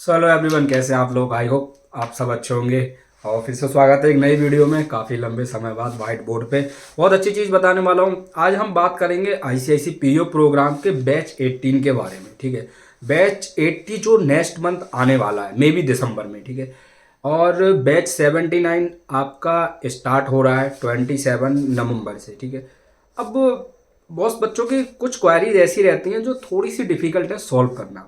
Hello everyone, कैसे हैं आप लोग। आई होप आप सब अच्छे होंगे। और फिर से स्वागत है एक नई वीडियो में। काफ़ी लंबे समय बाद वाइट बोर्ड पे बहुत अच्छी चीज़ बताने वाला हूँ। आज हम बात करेंगे आईसीआईसी पीओ प्रोग्राम के बैच 18 के बारे में। ठीक है, बैच 80 जो नेक्स्ट मंथ आने वाला है, मे बी दिसंबर में। ठीक है, और बैच 79 आपका स्टार्ट हो रहा है 27 नवंबर से। ठीक है, अब बहुत बच्चों की कुछ क्वेरीज ऐसी रहती हैं जो थोड़ी सी डिफिकल्ट है सॉल्व करना।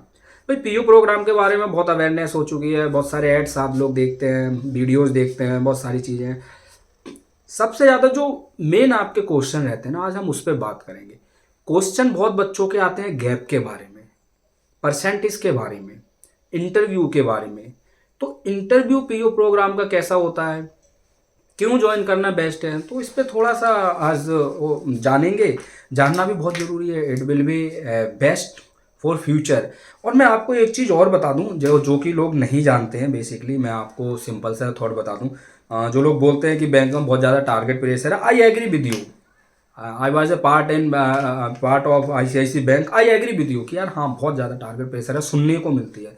भाई, पीयू प्रोग्राम के बारे में बहुत अवेयरनेस हो चुकी है, बहुत सारे एड्स आप लोग देखते हैं, वीडियोस देखते हैं, बहुत सारी चीज़ें हैं। सबसे ज़्यादा जो मेन आपके क्वेश्चन रहते हैं ना, आज हम उस पर बात करेंगे। क्वेश्चन बहुत बच्चों के आते हैं गैप के बारे में, परसेंटेज के बारे में, इंटरव्यू के बारे में। तो इंटरव्यू पीयू प्रोग्राम का कैसा होता है, क्यों ज्वाइन करना बेस्ट है, तो इस पे थोड़ा सा आज वो जानेंगे। जानना भी बहुत ज़रूरी है। It will be best for future. और मैं आपको एक चीज़ और बता दूं, जो कि लोग नहीं जानते हैं। बेसिकली मैं आपको सिंपल सा थॉट बता दूं। जो लोग बोलते हैं कि बैंक में बहुत ज़्यादा टारगेट प्रेशर है, I agree with you. I was a part of ICICI bank. I agree with you कि यार हाँ, बहुत ज़्यादा टारगेट प्रेशर है, सुनने को मिलती है।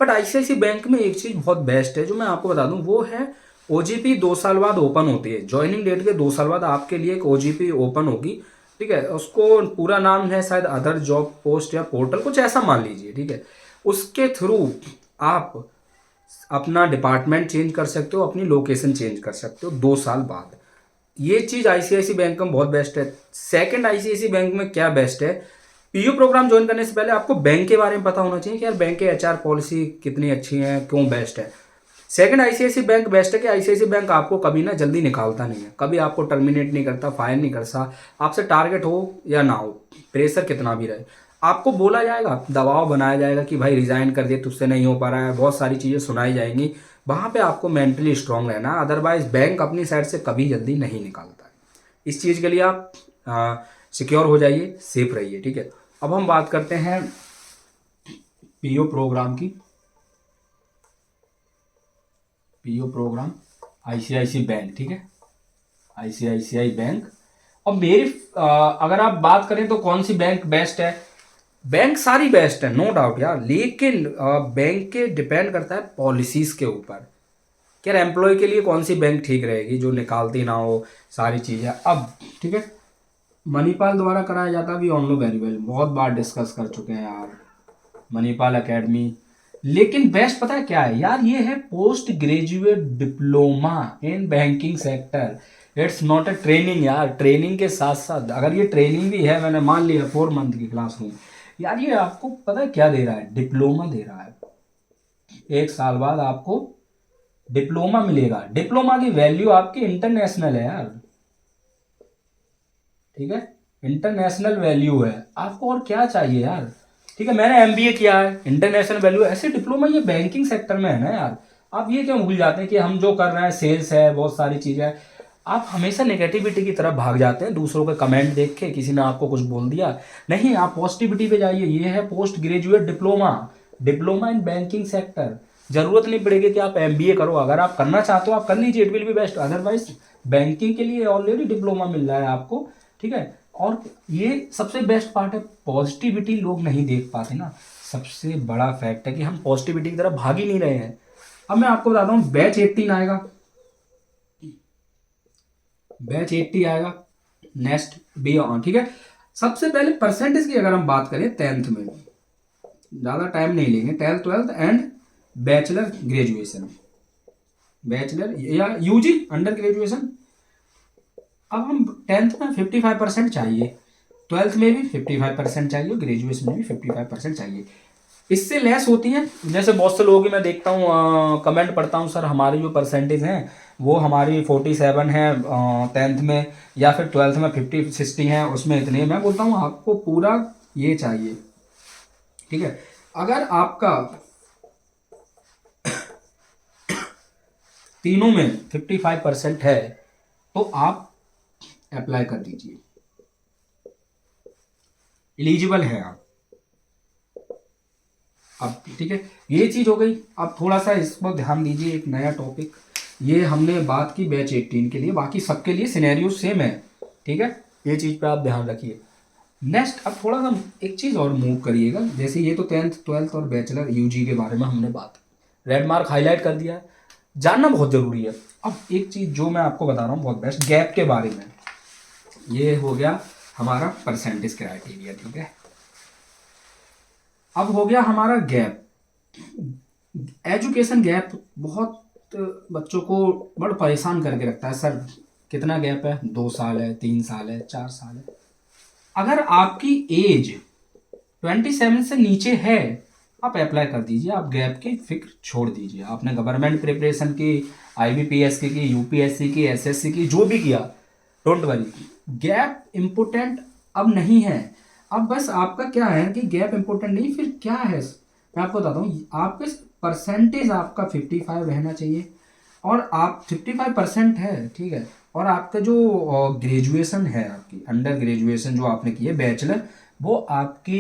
बट आईसीआईसी बैंक में एक चीज़ बहुत बेस्ट है जो मैं आपको बता दूं, वो है ओजीपी 2 साल बाद ओपन होती है। ज्वाइनिंग डेट के 2 साल बाद आपके लिए एक ओजीपी ओपन होगी। ठीक है, उसको पूरा नाम है शायद अदर जॉब पोस्ट या पोर्टल, कुछ ऐसा मान लीजिए। ठीक है, उसके थ्रू आप अपना डिपार्टमेंट चेंज कर सकते हो, अपनी लोकेशन चेंज कर सकते हो 2 साल बाद। ये चीज़ आईसीआईसी बैंक में बहुत बेस्ट है। सेकंड, आईसीआईसी बैंक में क्या बेस्ट है, पीयू प्रोग्राम ज्वाइन करने से पहले आपको बैंक के बारे में पता होना चाहिए कि यार बैंक के एचआर पॉलिसी कितनी अच्छी है, क्यों बेस्ट है। सेकंड, आईसीआईसी बैंक बेस्ट है कि आईसीआईसी बैंक आपको कभी ना जल्दी निकालता नहीं है, कभी आपको टर्मिनेट नहीं करता, फायर नहीं करता। आपसे टारगेट हो या ना हो, प्रेशर कितना भी रहे, आपको बोला जाएगा, दबाव बनाया जाएगा कि भाई रिजाइन कर दे, तुझसे नहीं हो पा रहा है, बहुत सारी चीज़ें सुनाई जाएंगी। वहाँ पे आपको मेंटली स्ट्रांग रहना, अदरवाइज बैंक अपनी साइड से कभी जल्दी नहीं निकालता है। इस चीज़ के लिए आप सिक्योर हो जाइए, सेफ रहिए। ठीक है, अब हम बात करते हैं पीओ प्रोग्राम की। PO programme ICICI bank. ठीक है, आईसीआईसीआई बैंक। अब मेरी अगर आप बात करें तो कौन सी बैंक बेस्ट है, बैंक सारी बेस्ट है, नो डाउट यार। लेकिन बैंक के डिपेंड करता है पॉलिसीज के ऊपर कि यार एम्प्लॉय के लिए कौन सी बैंक ठीक रहेगी, जो निकालती ना हो सारी चीज़ें। अब ठीक है, मणिपाल द्वारा कराया जाता है, भी ऑन लो वेरी वेल, बहुत बार डिस्कस कर चुके हैं यार, मणिपाल एकेडमी। लेकिन बेस्ट पता है क्या है यार, ये है post graduate diploma in banking sector. It's not a training यार। ट्रेनिंग के साथ साथ अगर ये ट्रेनिंग भी है, मैंने मान लिया 4 मंथ की क्लास रूम, यार ये आपको पता है क्या दे रहा है, डिप्लोमा दे रहा है। 1 साल बाद आपको डिप्लोमा मिलेगा। डिप्लोमा की वैल्यू आपकी इंटरनेशनल है यार। ठीक है, इंटरनेशनल वैल्यू है, आपको और क्या चाहिए यार। ठीक है, मैंने एमबीए किया है, इंटरनेशनल वैल्यू ऐसे डिप्लोमा, ये बैंकिंग सेक्टर में है ना यार। आप ये क्यों भूल जाते हैं कि हम जो कर रहे हैं सेल्स है, बहुत सारी चीजें हैं। आप हमेशा नेगेटिविटी की तरफ भाग जाते हैं, दूसरों के कमेंट देख के, किसी ने आपको कुछ बोल दिया। नहीं, आप पॉजिटिविटी पे जाइए। ये है post graduate diploma, diploma in banking sector. जरूरत नहीं पड़ेगी कि आप एमबीए करो, अगर आप करना चाहते हो आप कर लीजिए, it will be best. Otherwise banking के लिए ऑलरेडी डिप्लोमा मिल रहा है आपको। ठीक है, और ये सबसे बेस्ट पार्ट है, पॉजिटिविटी लोग नहीं देख पाते ना। सबसे बड़ा फैक्ट है कि हम पॉजिटिविटी की तरफ भाग ही नहीं रहे हैं। अब मैं आपको बताता हूँ, बैच 18 आएगा, बैच 80 आएगा नेक्स्ट बी ऑन। ठीक है, सबसे पहले परसेंटेज की अगर हम बात करें 10th में, ज़्यादा टाइम नहीं लेंगे, 10th 12th and bachelor graduation, bachelor या यूजी अंडर ग्रेजुएशन। अब हम 10th में 55% चाहिए, 12th में भी 55% चाहिए, ग्रेजुएशन में भी 55% चाहिए। इससे लेस होती हैं, जैसे बहुत से लोगों की मैं देखता हूँ, कमेंट पढ़ता हूँ, सर हमारी जो परसेंटेज हैं वो हमारी 47 है 10th में, या फिर 12th में 50-60 है, उसमें इतने। मैं बोलता हूँ आपको पूरा ये चाहिए। ठीक है, अगर आपका तीनों में 55% है तो आप अप्लाई कर दीजिए, एलिजिबल है आप। अब ठीक है, ये चीज हो गई। अब थोड़ा सा इस पर ध्यान दीजिए, एक नया टॉपिक, ये हमने बात की बैच 18 के लिए, बाकी सबके लिए सिनेरियो सेम है। ठीक है, ये चीज पे आप ध्यान रखिए। नेक्स्ट अब थोड़ा सा एक चीज़ और मूव करिएगा, जैसे ये तो 10th 12th और बैचलर यूजी के बारे में हमने बात रेड मार्क हाईलाइट कर दिया है, जानना बहुत ज़रूरी है। अब एक चीज़ जो मैं आपको बता रहा हूँ बहुत बेस्ट, गैप के बारे में। ये हो गया हमारा परसेंटेज क्राइटेरिया, ठीक है। अब हो गया हमारा गैप, एजुकेशन गैप बहुत बच्चों को बड़ा परेशान करके रखता है। सर कितना गैप है, 2 साल है, 3 साल है, 4 साल है। अगर आपकी एज 27 से नीचे है, आप अप्लाई कर दीजिए, आप गैप की फिक्र छोड़ दीजिए। आपने गवर्नमेंट प्रिपरेशन की, IBPS की, UPSC की, SSC की, जो भी किया, डोंट वरी, गैप इम्पोर्टेंट अब नहीं है। अब बस आपका क्या है कि गैप इम्पोर्टेंट नहीं, फिर क्या है, मैं आपको बताता हूँ। आपके परसेंटेज आपका 55 रहना चाहिए, और आप 55% है, ठीक है। और आपका जो ग्रेजुएशन है, आपकी अंडर ग्रेजुएशन जो आपने की है बैचलर, वो आपकी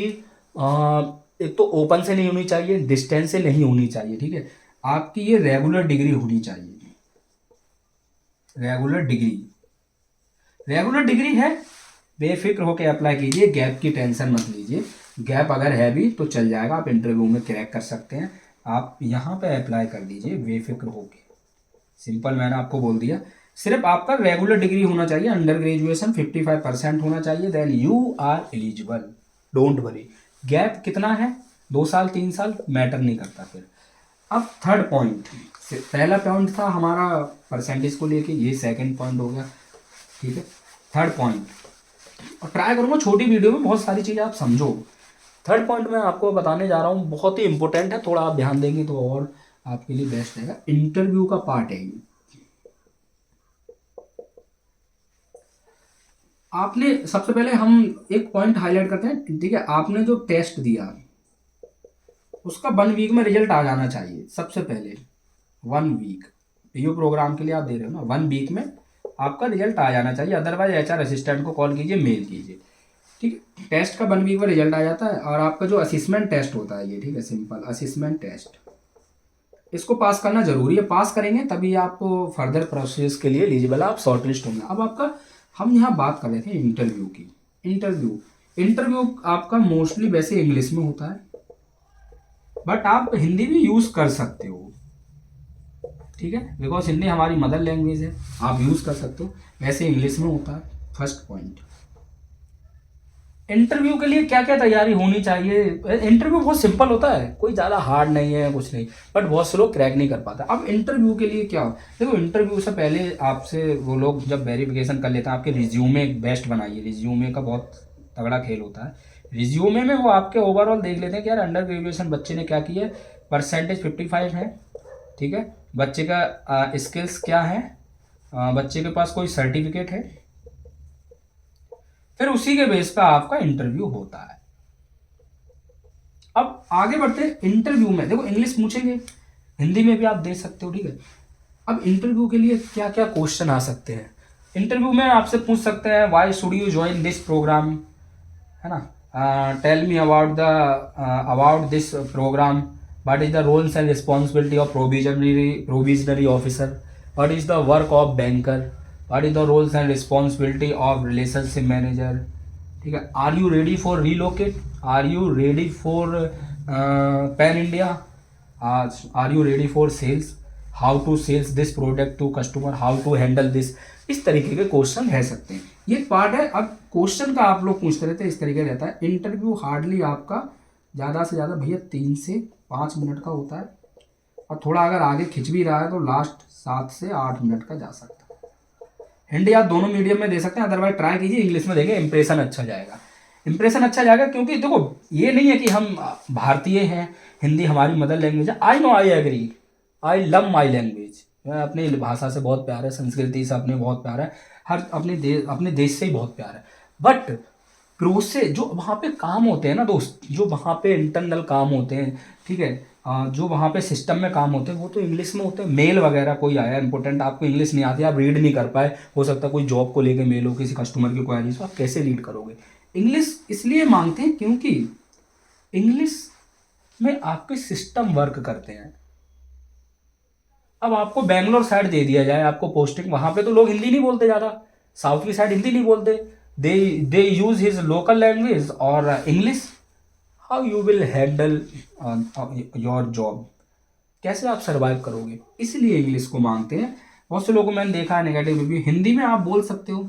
एक तो ओपन से नहीं होनी चाहिए, डिस्टेंस से नहीं होनी चाहिए, ठीक है। आपकी ये रेगुलर डिग्री होनी चाहिए, रेगुलर डिग्री। रेगुलर डिग्री है, बेफिक्र होकर अप्लाई कीजिए, गैप की टेंशन मत लीजिए। गैप अगर है भी तो चल जाएगा, आप इंटरव्यू में क्रैक कर सकते हैं। आप यहाँ पे अप्लाई कर दीजिए बेफिक्र होके, सिंपल मैंने आपको बोल दिया। सिर्फ आपका रेगुलर डिग्री होना चाहिए, अंडर ग्रेजुएशन 55% होना चाहिए, then you are eligible, don't worry. Gap कितना है, 2 साल 3 साल मैटर नहीं करता फिर। अब थर्ड पॉइंट, पहला पॉइंट था हमारा परसेंटेज को लेके, ये सेकंड पॉइंट हो गया, ठीक है। थर्ड पॉइंट, और ट्राई करूँगा छोटी वीडियो में बहुत सारी चीज़ें आप समझो। थर्ड पॉइंट मैं आपको बताने जा रहा हूँ, बहुत ही इंपॉर्टेंट है, थोड़ा आप ध्यान देंगे तो और आपके लिए बेस्ट रहेगा। इंटरव्यू का पार्ट है ये। आपने सबसे पहले हम एक पॉइंट हाईलाइट करते हैं, ठीक है। आपने जो टेस्ट दिया उसका 1 वीक में रिजल्ट आ जाना चाहिए, सबसे पहले 1 वीक। PO प्रोग्राम के लिए आप दे रहे हो ना, 1 वीक में आपका रिजल्ट आ जाना चाहिए, अदरवाइज HR असिस्टेंट को कॉल कीजिए, मेल कीजिए, ठीक है। टेस्ट का 1 वीक में रिजल्ट आ जाता है। और आपका जो असिसमेंट टेस्ट होता है ये, ठीक है, सिंपल असिसमेंट टेस्ट, इसको पास करना जरूरी है। पास करेंगे तभी आप फर्दर प्रोसेस के लिए एलिजिबल, आप शॉर्ट लिस्ट होंगे। अब आपका, हम यहाँ बात कर रहे थे इंटरव्यू की। इंटरव्यू आपका मोस्टली वैसे इंग्लिश में होता है, बट आप हिंदी भी यूज कर सकते हो, ठीक है, बिकॉज हिंदी हमारी मदर लैंग्वेज है, आप यूज कर सकते हो। वैसे इंग्लिश में होता है। फर्स्ट पॉइंट, इंटरव्यू के लिए क्या क्या तैयारी होनी चाहिए। इंटरव्यू बहुत सिंपल होता है, कोई ज़्यादा हार्ड नहीं है, कुछ नहीं, बट बहुत से लोग क्रैक नहीं कर पाता। अब इंटरव्यू के लिए क्या हो, देखो इंटरव्यू से पहले आपसे वो लोग जब वेरिफिकेशन कर लेते हैं, आपके रिज्यूमे बेस्ट बनाइए। रिज्यूमे का बहुत तगड़ा खेल होता है। रिज्यूमे में वो आपके ओवरऑल देख लेते हैं कि यार अंडर ग्रेजुएशन बच्चे ने क्या किया है, परसेंटेज 55 है, ठीक है, बच्चे का स्किल्स क्या है, बच्चे के पास कोई सर्टिफिकेट है, फिर उसी के बेस पे आपका इंटरव्यू होता है। अब आगे बढ़ते हैं। इंटरव्यू में देखो इंग्लिश पूछेंगे, हिंदी में भी आप दे सकते हो, ठीक है। अब इंटरव्यू के लिए क्या क्या क्वेश्चन आ सकते हैं। इंटरव्यू में आपसे पूछ सकते हैं, why should you join this programme, है ना, tell me about this programme, what is the roles and responsibility of provisionary officer, what is the work of banker, what is the roles and responsibility of relationship manager, ठीक है। Are you ready for relocate, are you ready for pan India, are you ready for sales, how to sales this product to customer, how to handle this. इस तरीके के question रह सकते हैं, ये part है। अब क्वेश्चन का आप लोग पूछते रहते हैं, इस तरीके रहता है। इंटरव्यू हार्डली आपका ज़्यादा से ज़्यादा भैया 3 से 5 मिनट का होता है, और थोड़ा अगर आगे खिंच भी रहा है तो लास्ट 7 से 8 मिनट का जा सकता है। हिंदी आप दोनों मीडियम में दे सकते हैं, अदरवाइज ट्राई कीजिए इंग्लिश में, देंगे इंप्रेशन अच्छा जाएगा। इंप्रेशन अच्छा जाएगा क्योंकि देखो ये नहीं है कि हम भारतीय हैं, हिंदी हमारी मदर लैंग्वेज है। I know, I agree, I love my language, मैं अपनी भाषा से बहुत प्यार है, संस्कृति से अपने बहुत प्यार है, हर अपने देश से ही बहुत प्यार है। बट प्रोसेस जो वहाँ पे काम होते हैं ना दोस्त, जो वहाँ पे इंटरनल काम होते हैं, ठीक है, जो वहाँ पे सिस्टम में काम होते हैं वो तो इंग्लिश में होते हैं। मेल वगैरह कोई आया इंपॉर्टेंट, आपको इंग्लिश नहीं आती, आप रीड नहीं कर पाए, हो सकता है कोई जॉब को लेके मेल हो, किसी कस्टमर की क्वेरीज, तो आप कैसे रीड करोगे। इंग्लिश इसलिए मांगते हैं क्योंकि इंग्लिश में आपके सिस्टम वर्क करते हैं। अब आपको बेंगलोर साइड दे दिया जाए, आपको पोस्टिंग, वहाँ पे तो लोग हिंदी नहीं बोलते ज़्यादा, साउथ की साइड हिंदी नहीं बोलते, दे यूज हिज लोकल लैंग्वेज और English, how you will handle your job, कैसे आप सर्वाइव करोगे, इसलिए इंग्लिश को मांगते हैं। बहुत से लोगों को मैंने देखा है नेगेटिव रिव्यू, हिंदी में आप बोल सकते हो,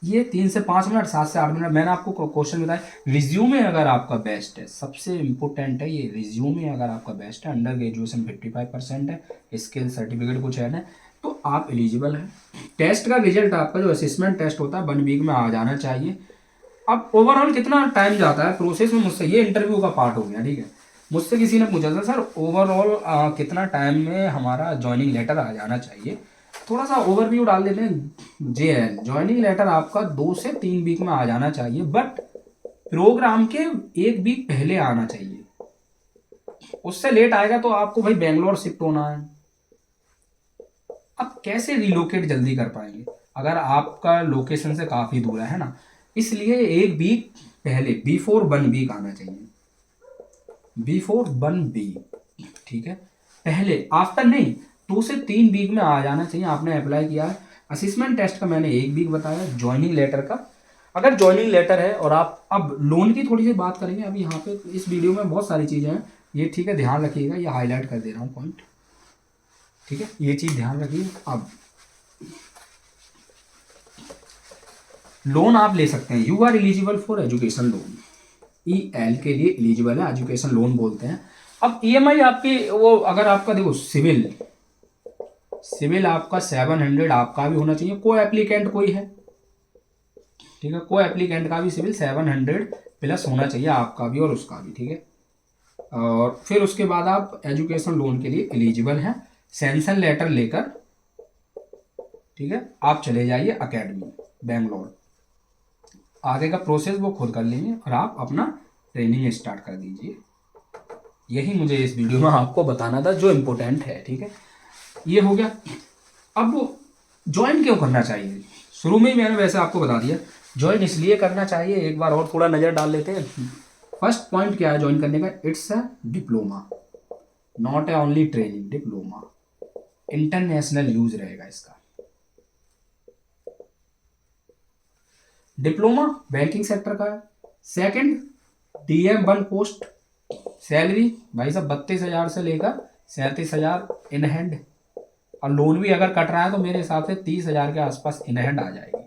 ये 3 से 5 मिनट, 7 से 8 मिनट। मैंने आपको क्वेश्चन बताया, रिज्यूमे अगर आपका बेस्ट है, सबसे इंपॉर्टेंट है ये रिज्यूमे अगर आपका बेस्ट है, अंडर ग्रेजुएशन 55% है, स्किल सर्टिफिकेट कुछ है ना, तो आप एलिजिबल हैं। टेस्ट का रिजल्ट आपका जो असेसमेंट टेस्ट होता है 1 वीक में आ जाना चाहिए। अब ओवरऑल कितना टाइम जाता है प्रोसेस में, मुझसे ये इंटरव्यू का पार्ट हो गया, ठीक है। मुझसे किसी ने पूछा था सर ओवरऑल कितना टाइम में हमारा ज्वाइनिंग लेटर आ जाना चाहिए, थोड़ा सा ओवरव्यू डाल देते हैं। JL ज्वाइनिंग लेटर आपका 2 से 3 वीक में आ जाना चाहिए, बट प्रोग्राम के 1 वीक पहले आना चाहिए। उससे लेट आएगा तो आपको भाई बेंगलोर शिफ्ट होना है। अब कैसे रिलोकेट जल्दी कर पाएंगे अगर आपका लोकेशन से काफ़ी दूर है ना, इसलिए 1 वीक पहले, बिफोर 1 वीक आना चाहिए, बिफोर 1 वीक, ठीक है, पहले, आफ्टर नहीं, 2 से 3 वीक में आ जाना चाहिए। आपने अप्लाई किया है, असेसमेंट टेस्ट का मैंने 1 वीक बताया, ज्वाइनिंग लेटर का, अगर ज्वाइनिंग लेटर है और आप, अब लोन की थोड़ी सी बात करेंगे। अभी यहाँ पे इस वीडियो में बहुत सारी चीज़ें हैं, ये ठीक है, ध्यान रखिएगा, ये हाईलाइट कर दे रहा हूँ पॉइंट, ठीक है, ये चीज़ ध्यान रखिए। अब लोन आप ले सकते हैं, you are eligible for education loan, EL के लिए एलिजिबल है, एजुकेशन लोन बोलते हैं। अब EMI आपकी, वो अगर आपका देखो सिविल आपका 700 आपका भी होना चाहिए, को एप्लीकेंट कोई है, ठीक है, को एप्लीकेंट का भी सिविल 700 प्लस होना चाहिए, आपका भी और उसका भी, ठीक है। और फिर उसके बाद आप एजुकेशन लोन के लिए एलिजिबल हैं, सैंक्शन लेटर लेकर, ठीक है, आप चले जाइए अकेडमी बेंगलोर, आगे का प्रोसेस वो खुद कर लेंगे और आप अपना ट्रेनिंग स्टार्ट कर दीजिए। यही मुझे इस वीडियो में आपको बताना था जो इम्पोर्टेंट है, ठीक है, ये हो गया। अब वो ज्वाइन क्यों करना चाहिए, शुरू में ही मैंने वैसे आपको बता दिया, ज्वाइन इसलिए करना चाहिए, एक बार और थोड़ा नज़र डाल लेते हैं। फर्स्ट पॉइंट क्या है ज्वाइन करने का, it's a diploma, not A only training, diploma, international use रहेगा इसका। डिप्लोमा बैंकिंग सेक्टर का है। सेकंड, DM1 पोस्ट, सैलरी भाई साहब 32,000 से लेकर 37,000 इन हैंड, और लोन भी अगर कट रहा है तो मेरे हिसाब से 30,000 के आसपास इन हैंड आ जाएगी,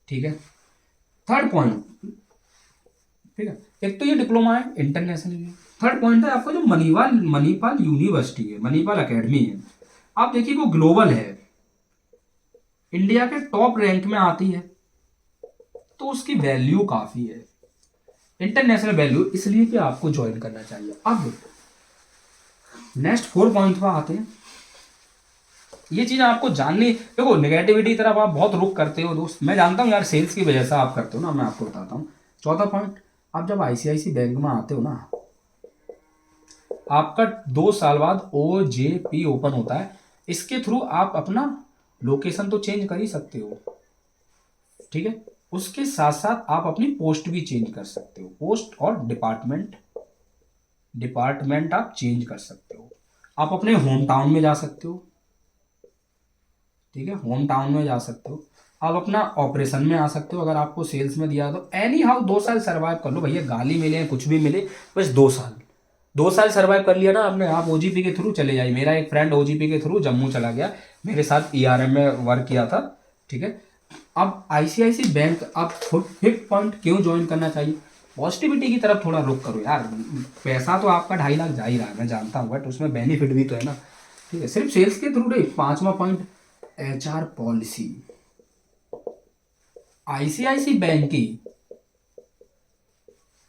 ठीक है। थर्ड पॉइंट, ठीक है, एक तो ये डिप्लोमा है इंटरनेशनल। थर्ड पॉइंट है आपका जो मणिपाल यूनिवर्सिटी है, मणिपाल एकेडमी है, आप देखिए वो ग्लोबल है, इंडिया के टॉप रैंक में आती है, तो उसकी वैल्यू काफ़ी है, इंटरनेशनल वैल्यू, इसलिए कि आपको ज्वाइन करना चाहिए। अब नेक्स्ट 4 पॉइंट पर आते हैं, ये चीज़ आपको जाननी, देखो नेगेटिविटी की तरफ आप बहुत रुख करते हो दोस्त, मैं जानता हूँ यार, सेल्स की वजह से आप करते हो ना, मैं आपको बताता हूँ। चौथा पॉइंट, आप जब ICICI बैंक में आते हो ना, आपका 2 साल बाद OJP ओपन होता है, इसके थ्रू आप अपना लोकेशन तो चेंज कर ही सकते हो, ठीक है, उसके साथ साथ आप अपनी पोस्ट भी चेंज कर सकते हो, पोस्ट और डिपार्टमेंट आप चेंज कर सकते हो, आप अपने होम टाउन में जा सकते हो, ठीक है, होम टाउन में जा सकते हो, आप अपना ऑपरेशन में आ सकते हो, अगर आपको सेल्स में दिया तो एनी हाउ 2 साल सर्वाइव कर लो भैया, गाली मिले कुछ भी मिले, बस 2 साल सर्वाइव कर लिया ना आपने, आप OGP के थ्रू चले जाइए। मेरा एक फ्रेंड OGP के थ्रू जम्मू चला गया, मेरे साथ ERM में वर्क किया था, ठीक है। अब ICICI बैंक, आप 5th पॉइंट क्यों ज्वाइन करना चाहिए, पॉजिटिविटी की तरफ थोड़ा रुख करो यार, पैसा तो आपका 2.5 लाख जा ही रहा है मैं जानता हूँ, बट उसमें बेनिफिट भी तो है ना, ठीक है, सिर्फ सेल्स के थ्रू नहीं। 5वां point, HR policy, ICICI bank की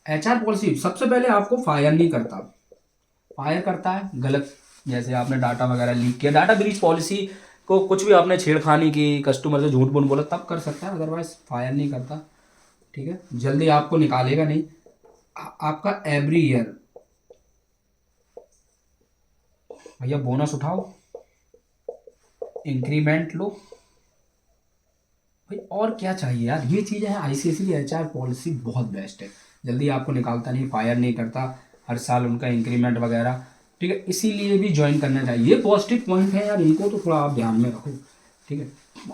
HR पॉलिसी सबसे पहले आपको फायर नहीं करता, फायर करता है गलत, जैसे आपने डाटा वगैरह लीक किया, डाटा ब्रीच पॉलिसी को कुछ भी आपने छेड़खानी की, कस्टमर से झूठ बोल बोला, तब कर सकता है, अदरवाइज फायर नहीं करता, ठीक है, जल्दी आपको निकालेगा नहीं। आपका एवरी ईयर भैया बोनस उठाओ, इंक्रीमेंट लो भाई, और क्या चाहिए यार, ये चीज़ें हैं। ICICI की HR पॉलिसी बहुत बेस्ट है, जल्दी आपको निकालता नहीं, फायर नहीं करता, हर साल उनका इंक्रीमेंट वगैरह, ठीक है, इसीलिए भी ज्वाइन करना चाहिए। ये पॉजिटिव पॉइंट है यार, इनको तो थोड़ा आप ध्यान में रखो, ठीक है।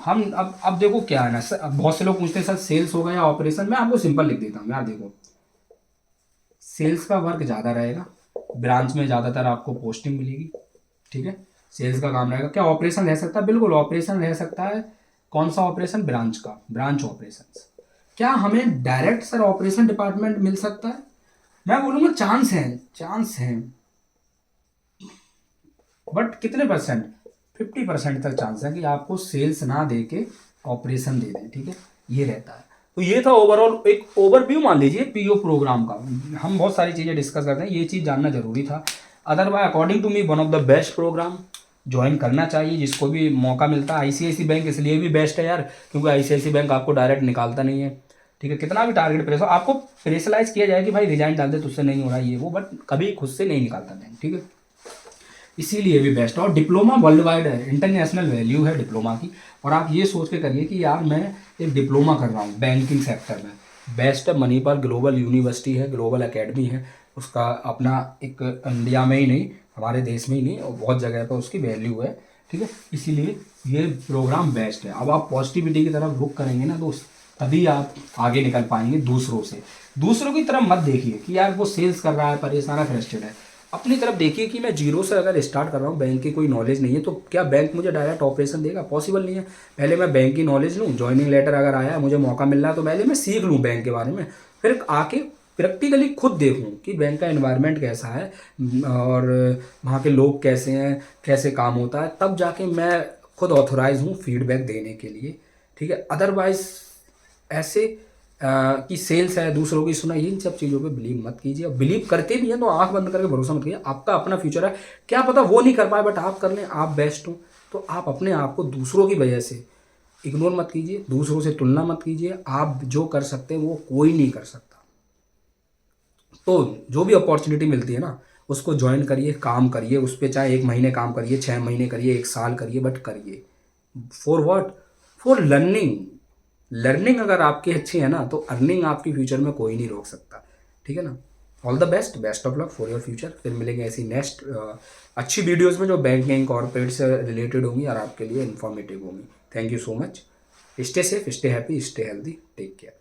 हम अब देखो क्या है ना सर, अब बहुत से लोग पूछते हैं सर सेल्स होगा या ऑपरेशन। मैं आपको सिंपल लिख देता हूँ यार, देखो सेल्स का वर्क ज़्यादा रहेगा, ब्रांच में ज़्यादातर आपको पोस्टिंग मिलेगी, ठीक है। सेल्स का काम रहेगा। क्या ऑपरेशन रह सकता है? बिल्कुल ऑपरेशन रह सकता है। कौन सा ऑपरेशन? ब्रांच का, ब्रांच ऑपरेशन। क्या हमें डायरेक्ट सर ऑपरेशन डिपार्टमेंट मिल सकता है? मैं बोलूँगा चांस है, चांस है, बट कितने परसेंट? 50% तक चांस है कि आपको सेल्स ना दे के ऑपरेशन दे दें, ठीक है। ये रहता है। तो ये था ओवरऑल एक ओवरव्यू मान लीजिए पीओ प्रोग्राम का। हम बहुत सारी चीज़ें डिस्कस करते हैं, ये चीज़ जानना जरूरी था। Otherwise according to me one of the best programme, join करना चाहिए जिसको भी मौका मिलता है। आईसीआईसी बैंक इसलिए भी बेस्ट है यार, क्योंकि आईसीआईसी बैंक आपको डायरेक्ट निकालता नहीं है, ठीक है। कितना भी टारगेट प्रेस हो, आपको प्रेशराइज किया जाए कि भाई रिजाइन डाल दे, तुझसे नहीं हो रहा ये वो, बट कभी खुद से नहीं निकालता बैंक, ठीक है। इसीलिए भी बेस्ट है। और डिप्लोमा वर्ल्ड वाइड है, इंटरनेशनल वैल्यू है डिप्लोमा की। और आप ये सोच के करिए कि यार मैं एक डिप्लोमा कर रहा हूँ बैंकिंग सेक्टर में, बेस्ट है। मणिपाल ग्लोबल यूनिवर्सिटी है, ग्लोबल एकेडमी है, उसका अपना एक इंडिया में ही नहीं, हमारे देश में ही नहीं, और बहुत जगह पर उसकी वैल्यू है, ठीक है। इसीलिए ये प्रोग्राम बेस्ट है। अब आप पॉजिटिविटी की तरफ रुख करेंगे ना दोस्त, तभी आप आगे निकल पाएंगे दूसरों से। दूसरों की तरफ मत देखिए कि यार वो सेल्स कर रहा है, परेशान है, फ्रस्ट्रेट है। अपनी तरफ देखिए कि मैं जीरो से अगर स्टार्ट कर रहा हूँ, बैंक की कोई नॉलेज नहीं है, तो क्या बैंक मुझे डायरेक्ट ऑपरेशन देगा? पॉसिबल नहीं है। पहले मैं बैंक की नॉलेज लूँ, ज्वाइनिंग लेटर अगर आया, मुझे मौका मिल रहा है, तो पहले मैं सीख लूँ बैंक के बारे में, फिर आके प्रैक्टिकली खुद देखूँ कि बैंक का एनवायरनमेंट कैसा है और वहाँ के लोग कैसे हैं, कैसे काम होता है, तब जाके मैं खुद ऑथोराइज हूँ फीडबैक देने के लिए, ठीक है। अदरवाइज ऐसे कि सेल्स है, दूसरों की सुना, इन सब चीज़ों पे बिलीव मत कीजिए। बिलीव करते भी हैं तो आंख बंद करके भरोसा मत कीजिए। आपका अपना फ्यूचर है, क्या पता वो नहीं कर पाए बट आप कर लें, आप बेस्ट हो। तो आप अपने आप को दूसरों की वजह से इग्नोर मत कीजिए, दूसरों से तुलना मत कीजिए। आप जो कर सकते हैं वो कोई नहीं कर सकता। तो जो भी अपॉर्चुनिटी मिलती है ना, उसको ज्वाइन करिए, काम करिए उस पर, चाहे 1 महीने काम करिए, 6 महीने करिए, 1 साल करिए, बट करिए। For what? For learning. Learning अगर आपकी अच्छी है ना, तो अर्निंग आपकी फ्यूचर में कोई नहीं रोक सकता, ठीक है ना। All the best, best of luck for your future. फिर मिलेंगे ऐसी नेक्स्ट अच्छी वीडियोस में जो बैंकिंग कॉर्पोरेट से रिलेटेड होंगी और आपके लिए इन्फॉर्मेटिव होंगी। Thank you so much. Stay safe, stay happy, stay healthy, take care.